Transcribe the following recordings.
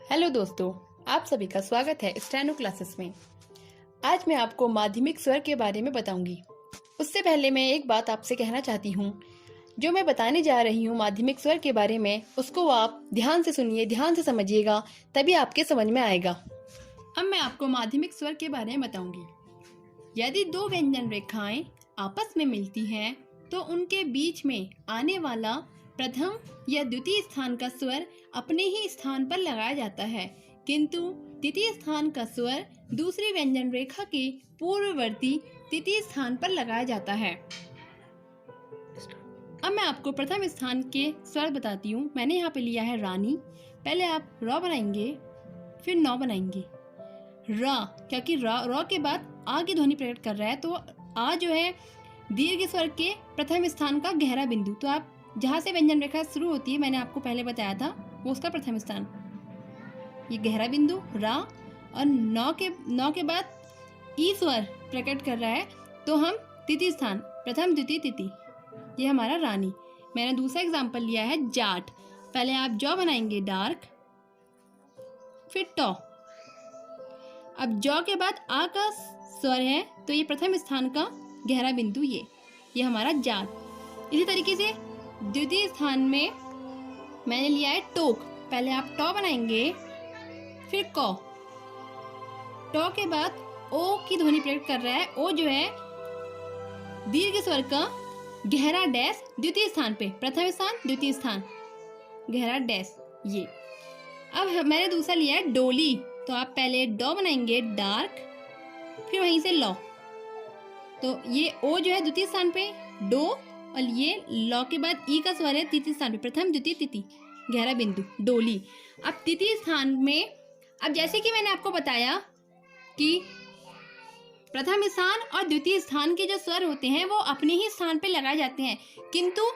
Hello दोस्तों, आप सभी का स्वागत है स्टेनो क्लासेस में। आज मैं आपको माध्यमिक स्वर के बारे में बताऊंगी। उससे पहले मैं एक बात आपसे कहना चाहती हूँ। जो मैं बताने जा रही हूँ माध्यमिक स्वर के बारे में, उसको आप ध्यान से सुनिए, ध्यान से समझिएगा, तभी आपके समझ में आएगा। अब मैं आपको माध्यमिक स्वर के बारे में बताऊंगी। यदि दो व्यंजन रेखाएं आपस में मिलती हैं तो उनके बीच में आने वाला प्रथम या द्वितीय स्थान का स्वर अपने ही स्थान पर लगाया जाता है, किंतु तृतीय स्थान का स्वर दूसरी व्यंजन रेखा के पूर्ववर्ती तृतीय स्थान पर लगाया जाता है। अब मैं आपको प्रथम स्थान के स्वर बताती हूँ। मैंने यहाँ पे लिया है रानी। पहले आप र बनाएंगे, फिर नौ बनाएंगे। र, क्योंकि र के बाद आ की ध्वनि प्रकट कर रहा है, तो आ जो है दीर्घ स्वर के प्रथम स्थान का गहरा बिंदु। तो आप जहाँ से व्यंजन रेखा शुरू होती है, मैंने आपको पहले बताया था, वो उसका प्रथम स्थान, ये गहरा बिंदु रा, और नौ के बाद ई स्वर प्रकट कर रहा है, तो हम तृतीय स्थान, प्रथम द्वितीय तृतीय, ये हमारा रानी। मैंने दूसरा एग्जाम्पल लिया है जाट। पहले आप जौ बनाएंगे डार्क, फिर टॉ। अब जौ के बाद आ का स्वर है, तो ये प्रथम स्थान का गहरा बिंदु, ये हमारा जाट। इसी तरीके से द्वितीय स्थान में मैंने लिया है टोक। पहले आप टॉ बनाएंगे, फिर कौ। टॉ के बाद ओ की ध्वनि प्रकट कर रहा है। ओ जो है दीर्घ स्वर का गहरा डैश द्वितीय स्थान पे, प्रथम स्थान द्वितीय स्थान गहरा डैश, ये। अब मैंने दूसरा लिया है डोली। तो आप पहले डॉ बनाएंगे डार्क, फिर वहीं से लॉ। तो ये ओ जो है द्वितीय स्थान पे डो, और ये लॉ के बाद ई का स्वर है तृतीय स्थान पे, प्रथम द्वितीय तृतीय गहरा बिंदु, डोली। अब तृतीय स्थान में, अब जैसे कि मैंने आपको बताया कि प्रथम स्थान और द्वितीय स्थान के जो स्वर होते हैं वो अपने ही स्थान पे लगाए जाते हैं, किंतु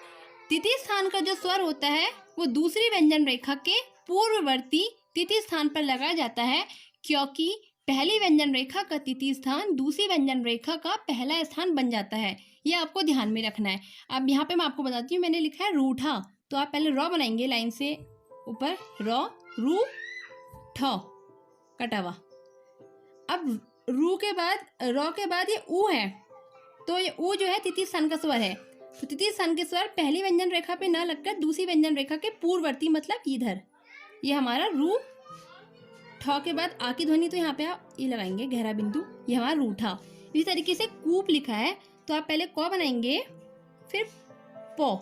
तृतीय स्थान का जो स्वर होता है वो दूसरी व्यंजन रेखा के पूर्ववर्ती तृतीय स्थान पर लगाया जाता है, क्योंकि पहली व्यंजन रेखा का तृतीय स्थान दूसरी व्यंजन रेखा का पहला स्थान बन जाता है। ये आपको ध्यान में रखना है। अब यहाँ पे मैं आपको बताती हूँ, मैंने लिखा है रूठा। तो आप पहले रॉ बनाएंगे लाइन से ऊपर, रॉ, रू, ठ, कटावा। अब रू के बाद, रॉ के बाद ये ऊ है, तो ये ऊ जो है तृतीय स्थान का स्वर है। तो तृतीय स्थान के स्वर पहली व्यंजन रेखा पे ना लगकर दूसरी व्यंजन रेखा के पूर्ववर्ती, मतलब इधर, ये हमारा रू। ठ के बाद आ की ध्वनि, तो यहाँ पे आप ये लगाएंगे गहरा बिंदु, ये हमारा रूठा। इसी तरीके से कूप लिखा है, तो आप पहले कौ बनाएंगे, फिर पौ।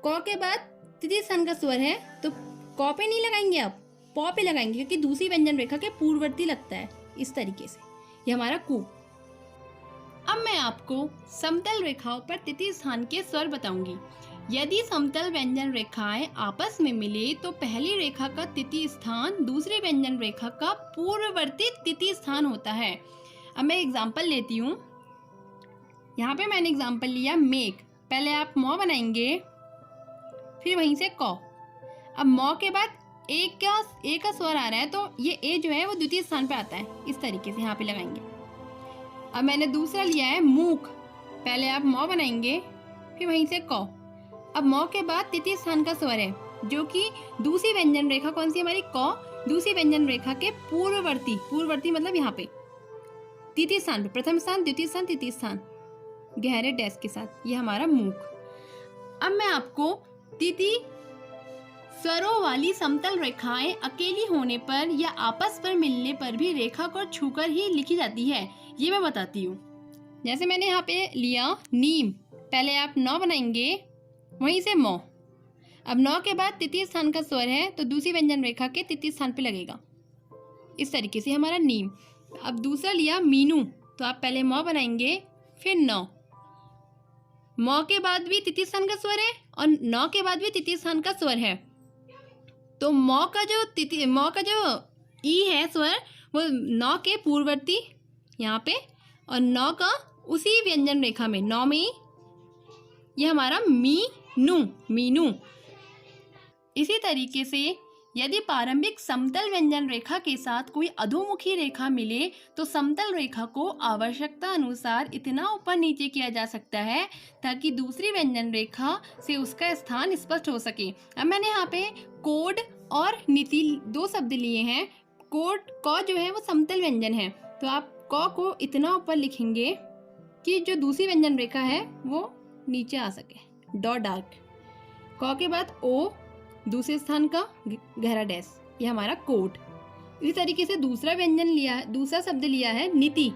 कौ के बाद तृतीय स्थान का स्वर है, तो कौ पे नहीं लगाएंगे, आप पौ पे लगाएंगे, क्योंकि दूसरी व्यंजन रेखा के पूर्ववर्ती लगता है। इस तरीके से ये हमारा कूप। अब मैं आपको समतल रेखाओं पर तृतीय स्थान के स्वर बताऊंगी। यदि समतल व्यंजन रेखाएं आपस में मिले तो पहली रेखा का तृतीय स्थान दूसरी व्यंजन रेखा का पूर्ववर्ती तृतीय स्थान होता है। अब मैं एग्जाम्पल लेती हूँ। यहाँ पे मैंने एग्जाम्पल लिया मेघ। पहले आप मौ बनाएंगे, फिर वहीं से कौ। अब मौ के बाद ए का स्वर आ रहा है, तो ये ए जो है वो द्वितीय स्थान पे आता है। इस तरीके से यहाँ पे लगाएंगे। अब मैंने दूसरा लिया है मूक। पहले आप मौ बनाएंगे, फिर वहीं से कौ। अब मौ के बाद तृतीय स्थान का स्वर है, जो कि दूसरी व्यंजन रेखा कौन सी हमारी, कौ, दूसरी व्यंजन रेखा के पूर्ववर्ती मतलब यहाँ पे तृतीय स्थान पे, प्रथम स्थान द्वितीय स्थान तृतीय स्थान गहरे डैश के साथ, ये हमारा मूक। अब मैं आपको तृतीय स्वरों वाली समतल रेखाएं अकेली होने पर या आपस पर मिलने पर भी रेखा को छूकर ही लिखी जाती है, ये मैं बताती हूँ। जैसे मैंने यहाँ पे लिया नीम। पहले आप नौ बनाएंगे, वहीं से मौ। अब नौ के बाद तृतीय स्थान का स्वर है, तो दूसरी व्यंजन रेखा के तृतीय स्थान पे लगेगा। इस तरीके से हमारा नीम। अब दूसरा लिया मीनू। तो आप पहले मौ बनाएंगे, फिर नौ। मौ के बाद भी तृतीय स्थान का स्वर है और नौ के बाद भी तृतीय स्थान का स्वर है, तो मौ का जो ई है स्वर, वो नौ के पूर्ववर्ती यहाँ पे, और नौ का उसी व्यंजन रेखा में, नौ में, ये हमारा मीनू। इसी तरीके से यदि प्रारंभिक समतल व्यंजन रेखा के साथ कोई अधोमुखी रेखा मिले तो समतल रेखा को आवश्यकता अनुसार इतना ऊपर नीचे किया जा सकता है ताकि दूसरी व्यंजन रेखा से उसका स्थान स्पष्ट हो सके। अब मैंने यहाँ पे कोड और नीति दो शब्द लिए हैं। कोट क जो है वो समतल व्यंजन है, तो आप क को इतना ऊपर लिखेंगे कि जो दूसरी व्यंजन रेखा है वो नीचे आ सके, डॉट डार्क। क के बाद ओ, दूसरे स्थान का गहरा डैश, ये हमारा कोट। इसी तरीके से दूसरा व्यंजन लिया है, दूसरा शब्द लिया है नीति,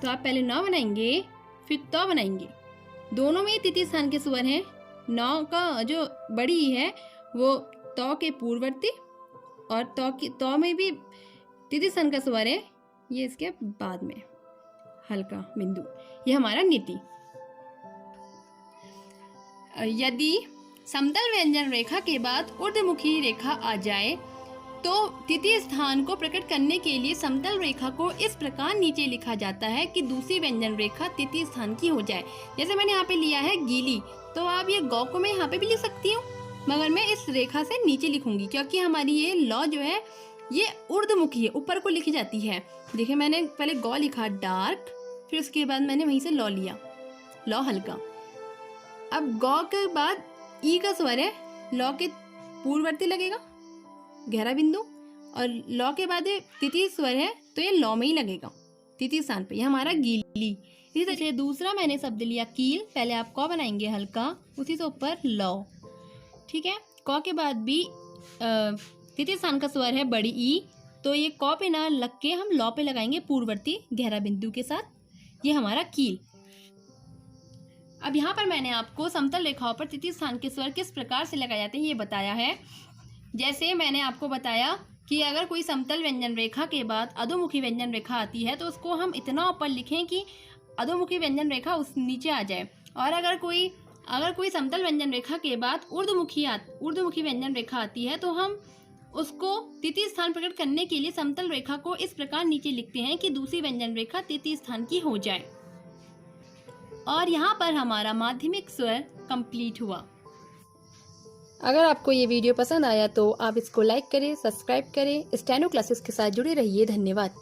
तो आप पहले न बनाएंगे फिर त बनाएंगे। दोनों में तृतीय स्थान के स्वर हैं। न का जो बड़ी ई है वो त के पूर्ववर्ती, और त में भी तृतीय स्थान का स्वर है, ये इसके बाद में हल्का बिंदु, ये हमारा नीति। यदि समतल व्यंजन रेखा के बाद ऊर्ध्वमुखी रेखा आ जाए तो तृतीय स्थान को प्रकट करने के लिए समतल रेखा को इस प्रकार नीचे लिखा जाता है कि दूसरी व्यंजन रेखा तृतीय स्थान की हो जाए। जैसे मैंने यहाँ पे लिया है गीली, तो आप ये गौ को मैं यहाँ पे भी लिख सकती हूँ, मगर मैं इस रेखा से नीचे लिखूंगी क्योंकि हमारी ये लौ जो है ये ऊर्ध्वमुखी है, ऊपर को लिखी जाती है। देखिए मैंने पहले गौ लिखा डार्क, फिर उसके बाद मैंने वहीं से लौ लिया, लौ हल्का। अब गौ के बाद ई का स्वर है, लौ के पूर्ववर्ती लगेगा गहरा बिंदु, और लौ के बाद तृतीय स्वर है तो ये लौ में ही लगेगा तृतीय स्थान पे, ये हमारा गीली। इसी तरह से दूसरा मैंने शब्द लिया कील, पहले आप क बनाएंगे हल्का, उसी से ऊपर लौ, ठीक है। क के बाद भी तृतीय स्थान का स्वर है बड़ी ई, तो ये क पे ना लग के हम लौ पे लगाएंगे पूर्ववर्ती गहरा बिंदु के साथ, ये हमारा कील। अब यहाँ पर मैंने आपको समतल रेखाओं पर तृतीय स्थान के स्वर किस प्रकार से लगाए जाते हैं ये बताया है। जैसे मैंने आपको बताया कि अगर कोई समतल व्यंजन रेखा के बाद अधोमुखी व्यंजन रेखा आती है तो उसको हम इतना ऊपर लिखें कि अधोमुखी व्यंजन रेखा उस नीचे आ जाए, और अगर कोई समतल व्यंजन रेखा के बाद ऊर्ध्वमुखी व्यंजन रेखा आती है तो हम उसको तृतीय स्थान प्रकट करने के लिए समतल रेखा को इस प्रकार नीचे लिखते हैं कि दूसरी व्यंजन रेखा तृतीय स्थान की हो जाए। और यहाँ पर हमारा माध्यमिक स्वर कंप्लीट हुआ। अगर आपको ये वीडियो पसंद आया तो आप इसको लाइक करें, सब्सक्राइब करें, स्टेनो क्लासेस के साथ जुड़े रहिए। धन्यवाद।